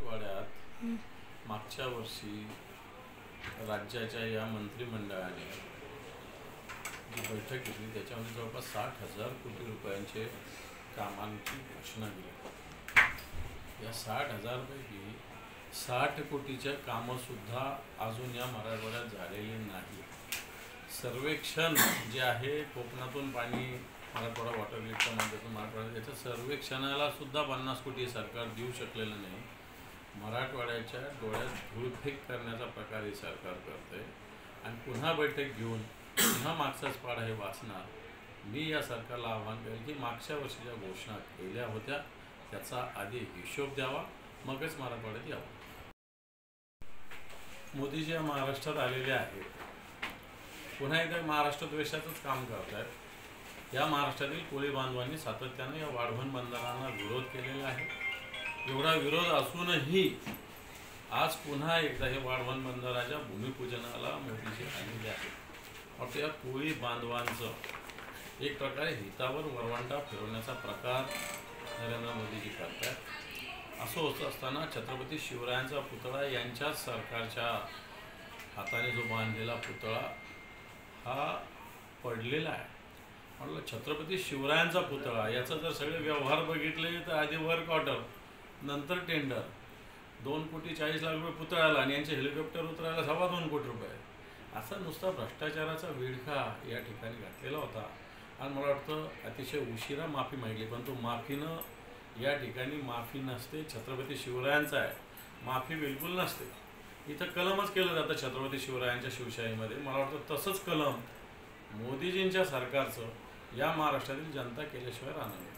मराठवाड्यात मागच्या वर्षी राज्याच्या या मंत्रिमंडळाने जी बैठक घेतली त्याच्यामध्ये जवळपास 60,000 कोटी रुपयांचे कामांची घोषणा केली। या 60,000 पैकी 60 कोटीचे कामंसुद्धा अजून या मराठवाड्यात झालेले नाही। सर्वेक्षण जे आहे कोकणातून पाणी मराठवाडा वॉटर ग्रीडच्या माध्यमातून मराठवाड्यात याच्या सर्वेक्षणाला सुद्धा 50 कोटी सरकार देऊ शकलेलं नाही। मराठवाड्याच्या डोळ्यात धूळफेक करण्याचा प्रकार हे सरकार करते आणि पुन्हा बैठक घेऊन पुन्हा मागचाच पाढा हे वाचणार। मी या सरकारला आव्हान करेल की मागच्या वर्षीच्या घोषणा केल्या होत्या त्याचा आधी हिशोब द्यावा, मगच मराठवाड्यात यावं। मोदीजी या महाराष्ट्रात आलेले आहेत, पुन्हा एकदा महाराष्ट्र द्वेषाचंच काम करत आहेत। या महाराष्ट्रातील कोळी बांधवांनी सातत्याने या वाढवण बंदरांना विरोध केलेला आहे। एवढा विरोध असूनही आज पुन्हा एकदा हे वाढवण बंदराच्या भूमिपूजनाला मोदीजी आलेले आहेत। और या कोळी बांधवांचं एक प्रकारे हितावर वरवंटा फिरवण्याचा प्रकार नरेंद्र मोदीजी करतात। असं होत असताना छत्रपती शिवरायांचा पुतळा यांच्याच सरकारच्या हाताने जो बांधलेला पुतळा हा पडलेला आहे। म्हटलं छत्रपती शिवरायांचा पुतळा याचा जर सगळे व्यवहार बघितले तर आधी वर्क ऑर्डर, नंतर टेंडर, 2,40,00,000 रुपये पुतळ्याला आणि यांचे हेलिकॉप्टर उतरायला 2.25 कोटी रुपये, असा नुसता भ्रष्टाचाराचा विळखा या ठिकाणी घातलेला होता। आणि मला वाटतं अतिशय उशिरा माफी मागितली, पण तो माफीनं या ठिकाणी माफी नसते, छत्रपती शिवरायांचा आहे, माफी बिलकुल नसते। इथं कलमच केलं जातं छत्रपती शिवरायांच्या शिवशाहीमध्ये। मला वाटतं तसंच कलम मोदीजींच्या सरकारचं या महाराष्ट्रातील जनता केल्याशिवाय राहणार नाही।